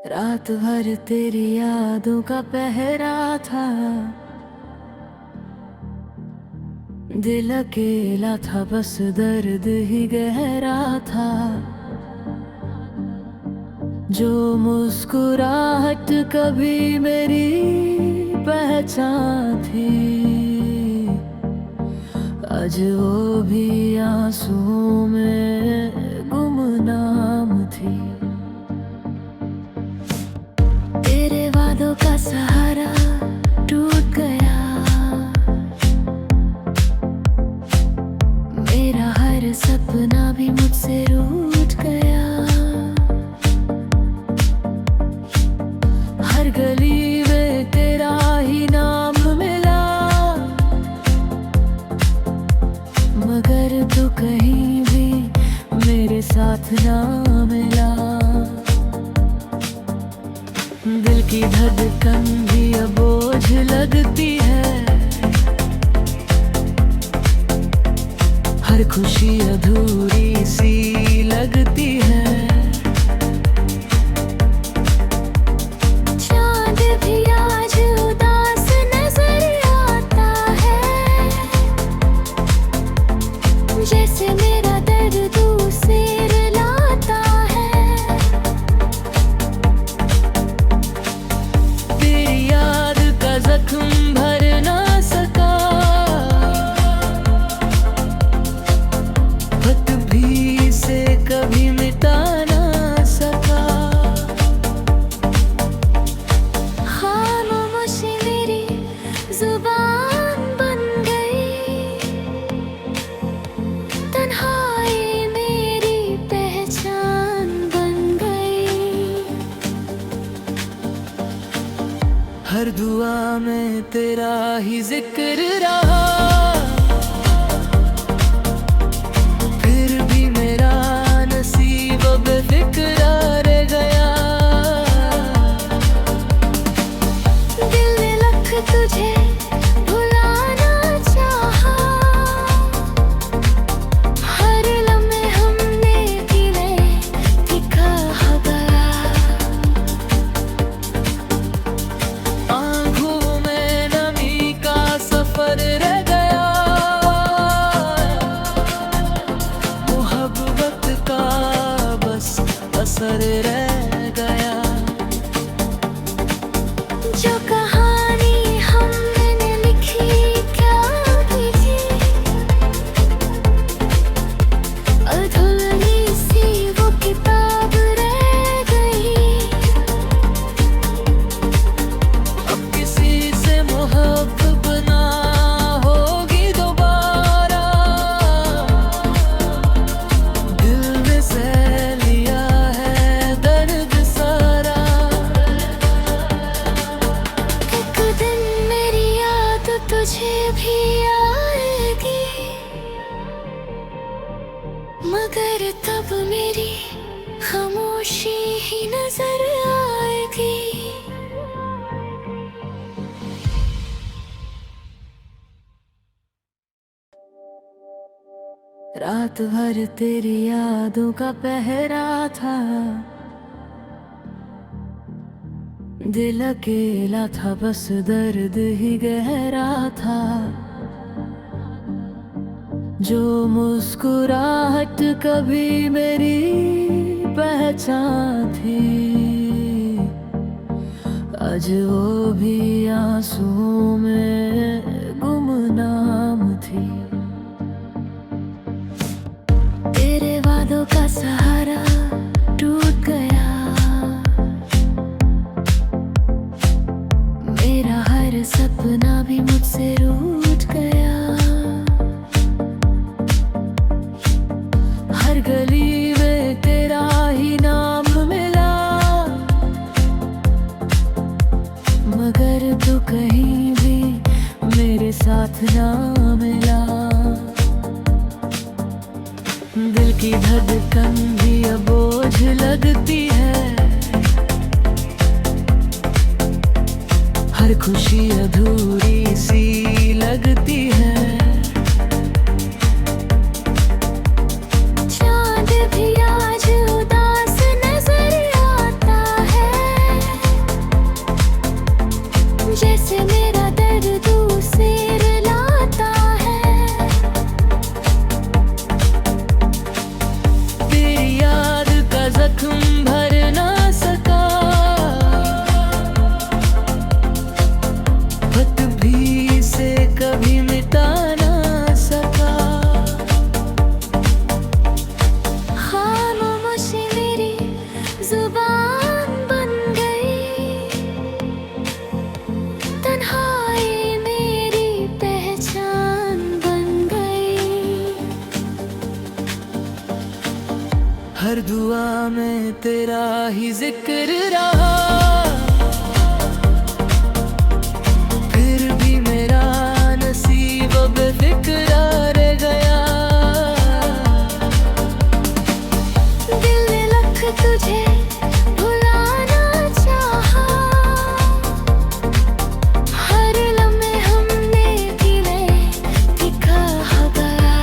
रात भर तेरी यादों का पहरा था। दिल अकेला था, बस दर्द ही गहरा था। जो मुस्कुराहट कभी मेरी पहचान थी, आज वो भी आंसुओं में गुमनाम थी। तेरे वादों का सहारा टूट गया, मेरा हर सपना भी मुझसे रूठ गया। हर गली में तेरा ही नाम मिला, मगर तू कहीं भी मेरे साथ ना मिला। दिल की धड़कन भी अब बोझ लगती है, हर खुशी अधूरी सी लगती है। चांद भी आज उदास नजर आता है, जैसे मेरा दर्द तू से रुलाता है। तेरी याद का जख्म भर ना सका, वक्त भी से कभी मिटा ना सका। खामोशी मेरी जुबान बन गई, तन्हाई मेरी पहचान बन गई। हर दुआ में तेरा ही जिक्र रहा, फिर भी मेरा नसीब बेफिक्र रह गया। दिल ने लख तुझे भुलाना चाहा, हर लम्हे हमने किले दिखा गया। आँखों में नमी का सफर रह गया, मोहब्बत का बस असर रह गया। जो कहानी हमने लिखी क्या भी थी, अधूरी सी वो किताब रह गई। अब किसी से मोहब्बत ना होगी दोबारा, दिल में सह लिया है दर्द सारा। एक दिन मेरी याद तुझे भी आएगी, मगर तब मेरी खामोशी ही नजर आएगी। रात भर तेरी यादों का पहरा था। दिल अकेला था, बस दर्द ही गहरा था। जो मुस्कुराहट कभी मेरी पहचान थी, आज वो भी आंसुओं में गुमनाम थी। तेरे वादों का सहारा टूट गया, मेरा हर सपना भी मुझसे रूठ गया। हर गली में तेरा ही नाम मिला, मगर तू कहीं भी मेरे साथ ना मिला। दिल की धड़कन भी में तेरा ही जिक्र रहा, फिर भी मेरा नसीब बेफिक्र रह गया। दिल ने लख तुझे भुलाना चाहा, हर लम्हे हमने किले दिखा गया।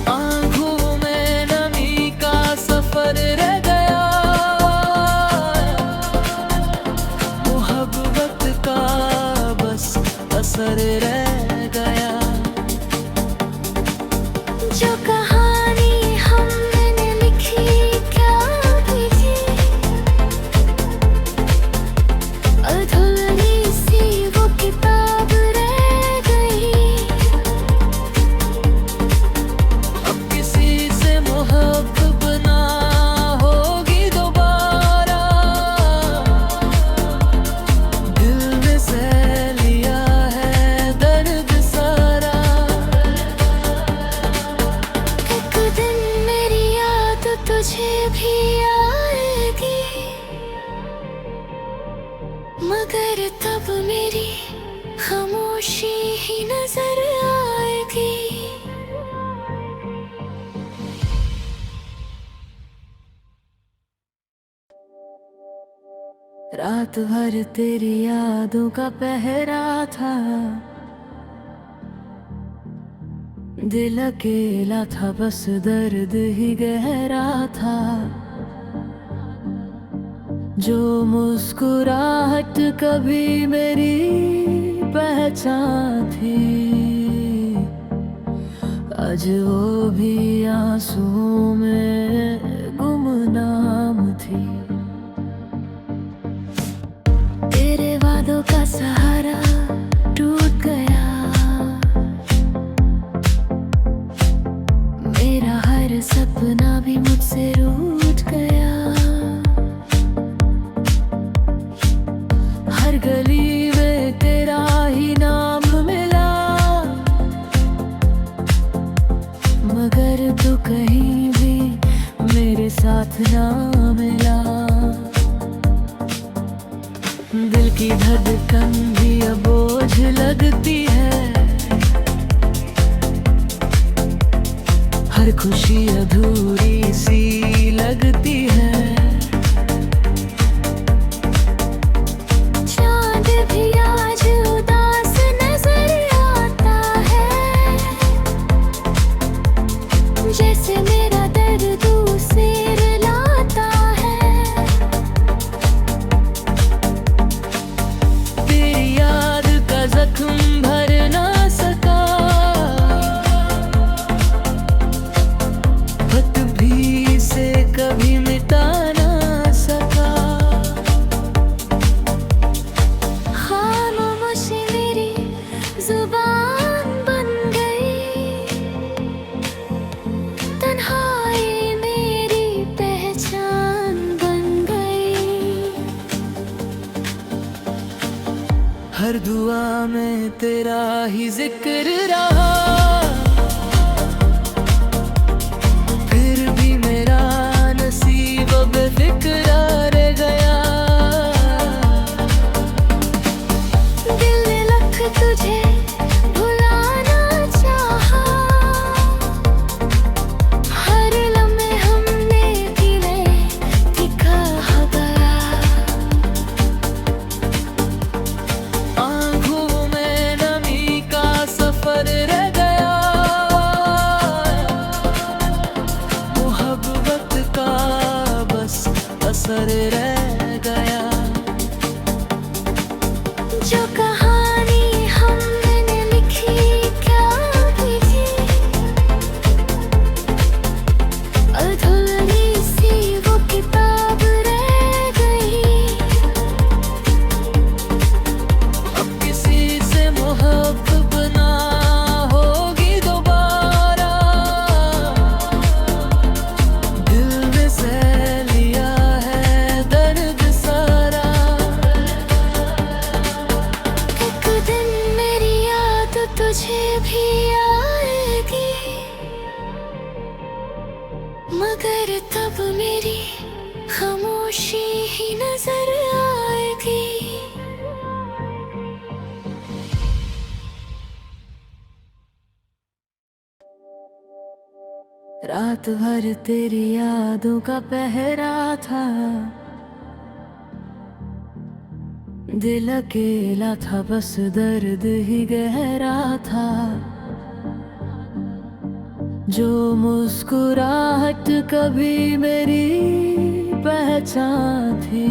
आँखों में नमी का सफर रह गया, मोहब्बत का बस असर रह गया। जो कहानी हमने लिखी क्या भी थी, अधूरी सी वो किताब रह गई। अब किसी से मोहब्बत ना होगी दोबारा, दिल ने सह लिया है दर्द सारा। एक दिन मेरी याद तुझे भी आएगी, मगर तब मेरी खामोशी ही नजर आएगी। रात भर तेरी यादों का पहरा था, दिल अकेला था, बस दर्द ही गहरा था। जो मुस्कुराहट कभी मेरी पहचान थी, आज वो भी आंसुओं में गुमनाम थी। तेरे वादों का सहारा टूट गया, मेरा हर सपना भी मुझसे रूठ गया। हर गली में तेरा ही नाम मिला, मगर तू कहीं भी मेरे साथ ना मिला। दिल की धड़कन भी अब बोझ लगती है, हर खुशी अधूरी सी लगती है। चांद भी आज उदास नजर आता है, जैसे मेरा दर्द दूसरे लाता है। तेरी याद का जख्म भर ना सका, खत भी से कभी मिटा ना सका। खामोशी मेरी जुबान बन गई, तन्हाई मेरी पहचान बन गई। हर दुआ में तेरा ही जिक्र रहा, फिर भी मेरा नसीब बेफिक्र रह गया। दिल ने लख तुझे भुलाना चाहा, हर लम्हे हमने किले दिखा गया। आँखों में नमी का सफर रह गया, मोहब्बत का बस असर रह गया। जो कहानी हमने लिखी क्या भी थी, अधूरी सी वो किताब रह गई। अब किसी से मोहब्बत ना होगी दोबारा, दिल ने सह लिया है दर्द मगर तब मेरी खामोशी ही नजर आएगी। रात भर तेरी यादों का पहरा था, दिल अकेला था, बस दर्द ही गहरा था। जो मुस्कुराहट कभी मेरी पहचान थी,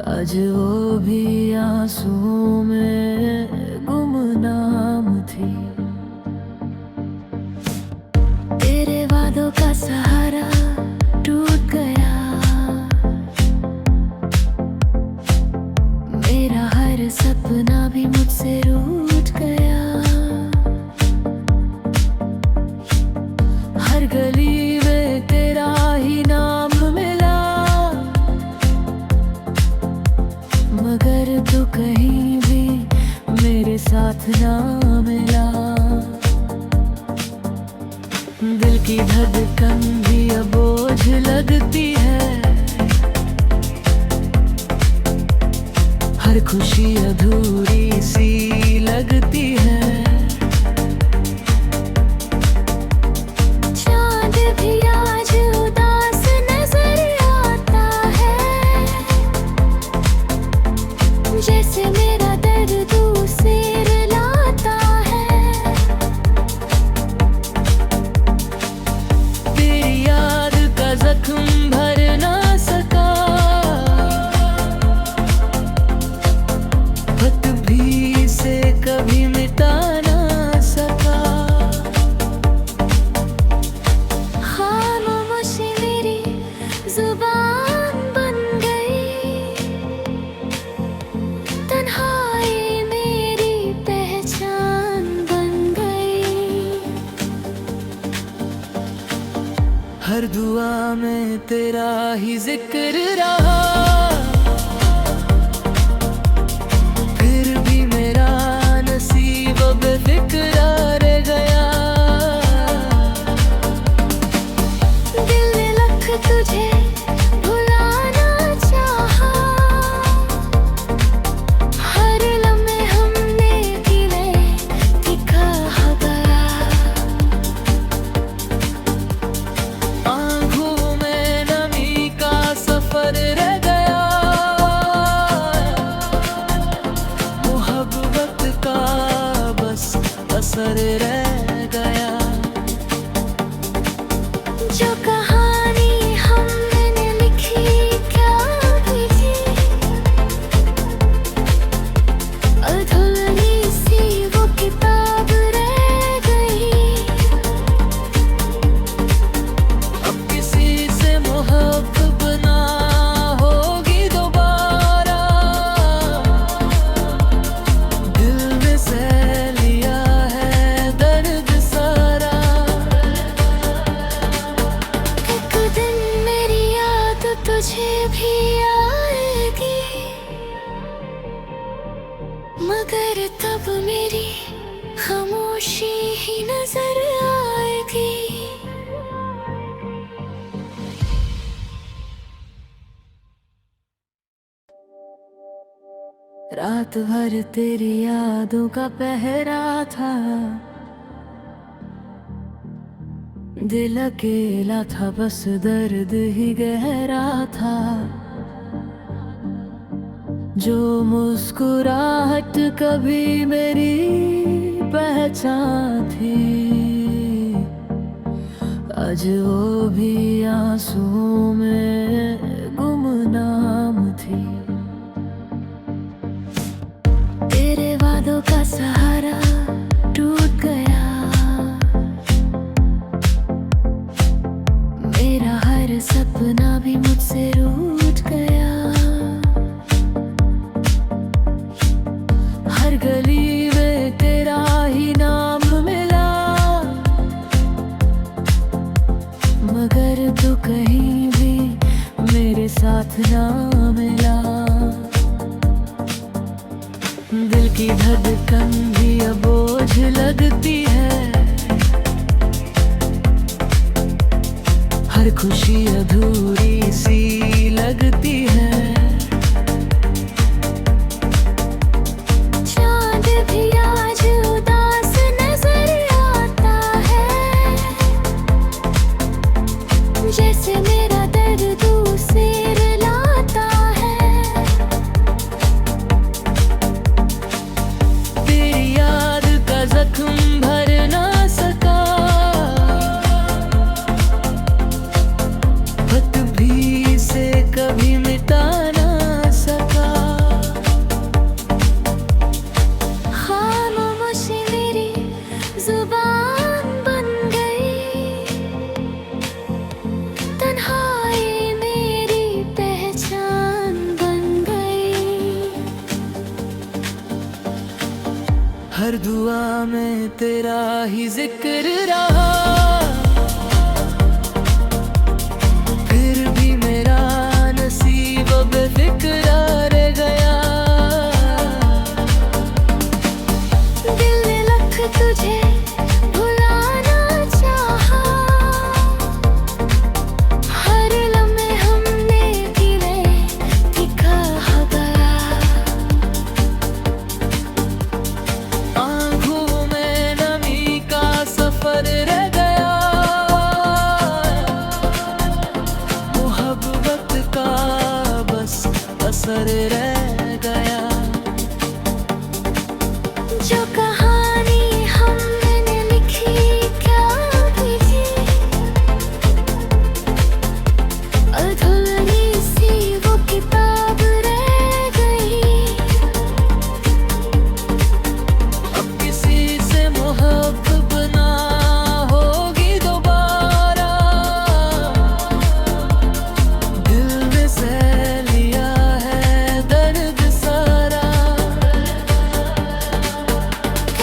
आज वो भी आंसुओं में गुमनाम थी। तेरे वादों का सहारा टूट गया, मेरा हर सपना भी मुझसे रूठ गया। हर गली में तेरा ही नाम मिला, मगर तू कहीं भी मेरे साथ ना मिला। दिल की धड़कन भी अब बोझ लगती है, हर खुशी अधूरी सी लगती है। चांद भी आज उदास नजर आता है, जैसे मेरा दर्द तू से रुलाता है। तेरी याद का जख्म भर ना सका, वक्त भी से कभी मिटा ना सका। खामोशी मेरी जुबान बन गई, तन्हाई मेरी पहचान बन गई। हर दुआ में तेरा ही जिक्र रहा, फिर भी मेरा नसीब बेफिक्र रह गया। दिल ने लख तुझे भुलाना चाहा, हर लम्हे हमने किले दिखा गया। आँखों में नमी का सफर रह गया, मोहब्बत का बस असर रह गया। जो कहानी हमने लिखी क्या भी थी, अधूरी सी वो किताब रह गई। अब किसी से मोहब्बत ना होगी दोबारा, दिल में सह लिया है दर्द सारा। एक दिन मेरी याद तुझे भी आएगी, मगर तब मेरी खामोशी ही नजर आएगी। रात भर तेरी यादों का पहरा था, दिल अकेला था, बस दर्द ही गहरा था। जो मुस्कुराहट कभी मेरी पहचान थी, आज वो भी आंसुओं में गुमनाम थी। तेरे वादों का सहारा टूट गया, मेरा हर सपना भी मुझसे रूठ गया। हर गली में तेरा ही नाम मिला, मगर तू कहीं भी मेरे साथ ना मिला। दिल की धड़कन भी अब बोझ लगती है, खुशी अधूरी सी लगती है। चांद भी आज उदास नजर आता है, जैसे मेरा दर्द तू से रुलाता है। तेरी याद का जख्म भर ना सका, खत भी से कभी मिटा ना सका। खामोशी मेरी जुबान बन गई, तन्हाई मेरी पहचान बन गई। हर दुआ में तेरा ही जिक्र रहा, फिर भी मेरा नसीब बेफिक्र रह गया। दिल ने लख तुझे भुलाना चाहा, हर लम्हे हमने गिले दिखा गया। आँखों में नमी का सफर रह गया, मोहब्बत का बस असर रह गया। जो कहानी हमने लिखी क्या भी थी, अधूरी सी वो किताब रह गई। अब किसी से मोहब्बत ना होगी दोबारा, दिल ने सह लिया है दर्द सारा।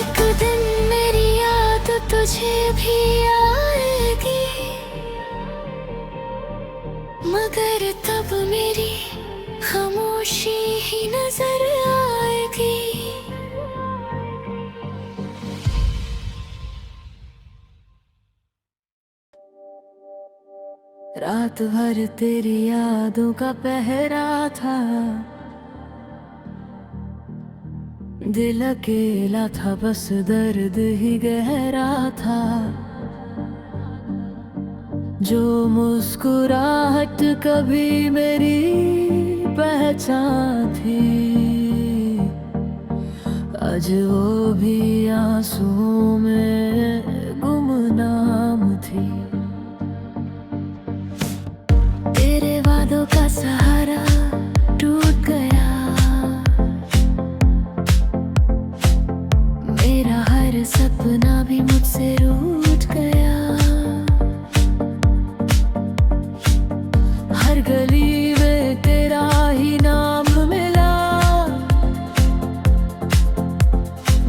एक दिन मेरी याद तुझे भी आएगी, मगर तब मेरी खामोशी ही नजर आएगी। रात भर तेरी यादों का पहरा था, दिल अकेला था, बस दर्द ही गहरा था। जो मुस्कुराहट कभी मेरी पहचान थी, आज वो भी आंसुओं में गुमनाम थी। तेरे वादों का सहारा टूट गया, मेरा हर सपना भी मुझसे रूठ गया। हर गली में तेरा ही नाम मिला,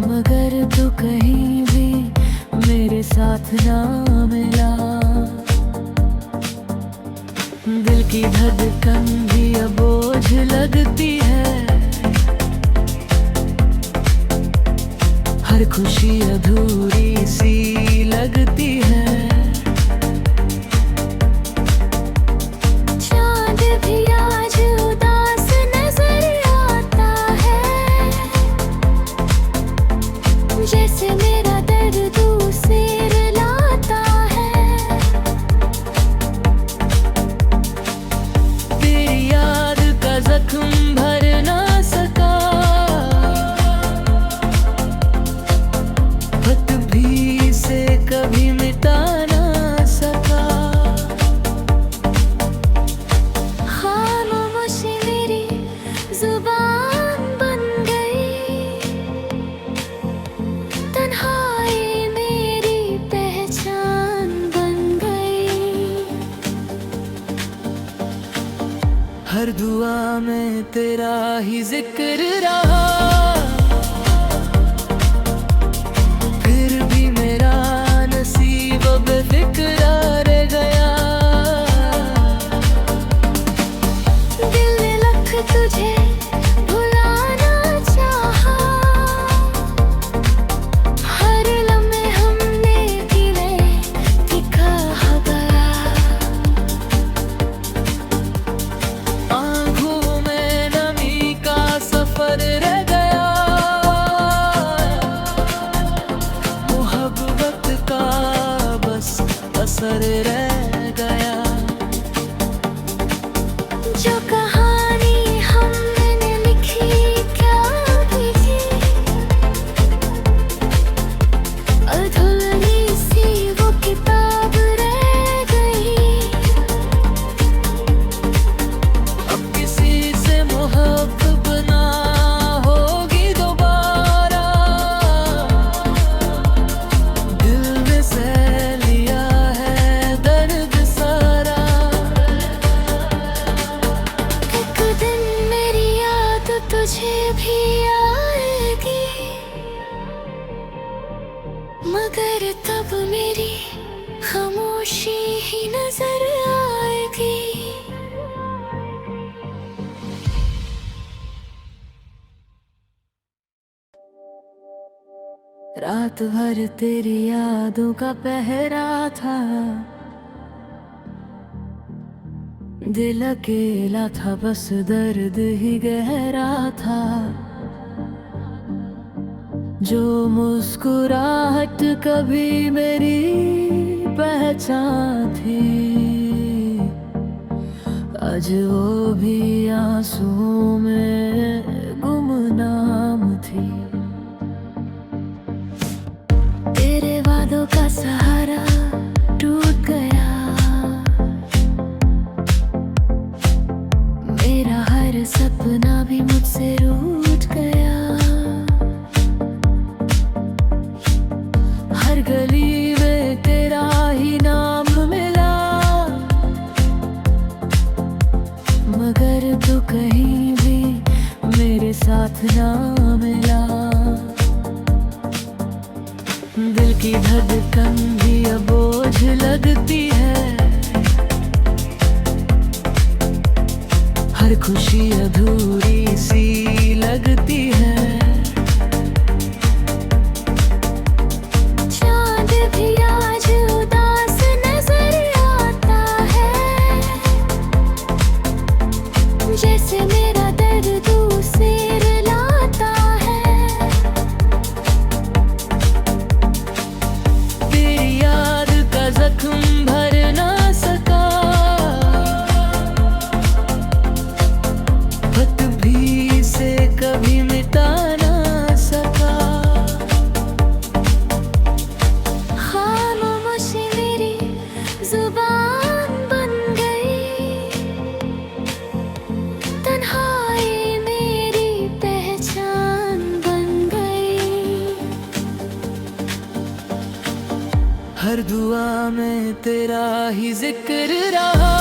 मगर तू कहीं भी मेरे साथ ना मिला। दिल की धड़कन भी अब बोझ लगती है, हर खुशी अधूरी सी लगती है। चांद भी आज उदास नजर आता है, जैसे मेरा दर्द तू से रुलाता है। तेरी याद का जख्म भर ना सका, खत भी से कभी मिटा ना सका। खामोशी मेरी जुबान बन गई, तन्हाई मेरी पहचान बन गई। हर दुआ में तेरा ही जिक्र रहा, फिर भी मेरा नसीब बेफिक्र रह गया। दिल ने लख तुझे भुलाना चाहा, हर लम्हे हमने गिले दिखा गया। तेरी नजर आएगी। रात भर तेरी यादों का पहरा था, दिल अकेला था, बस दर्द ही गहरा था। जो मुस्कुराहट कभी मेरी पहचान थी, आज वो भी आंसुओं में गुमनाम थी। तेरे वादों का सहारा टूट गया, मेरा हर सपना भी मुझसे रूठ गया। हर गली में तेरा ही नाम मिला, मगर तू कहीं भी मेरे साथ ना मिला। दिल की धड़कन भी अब बोझ लगती है, हर खुशी अधूरी सी लगती है। चांद भी आज उदास नजर आता है, जैसे मेरा दर्द उसे रुलाता है। तेरी याद का जख्म भर ना सका, वक्त भी इसे कभी मिटा ना सका। खामोशी मेरी जुबान बन गई, तन्हाई मेरी पहचान बन गई। हर दुआ में तेरा ही जिक्र रहा,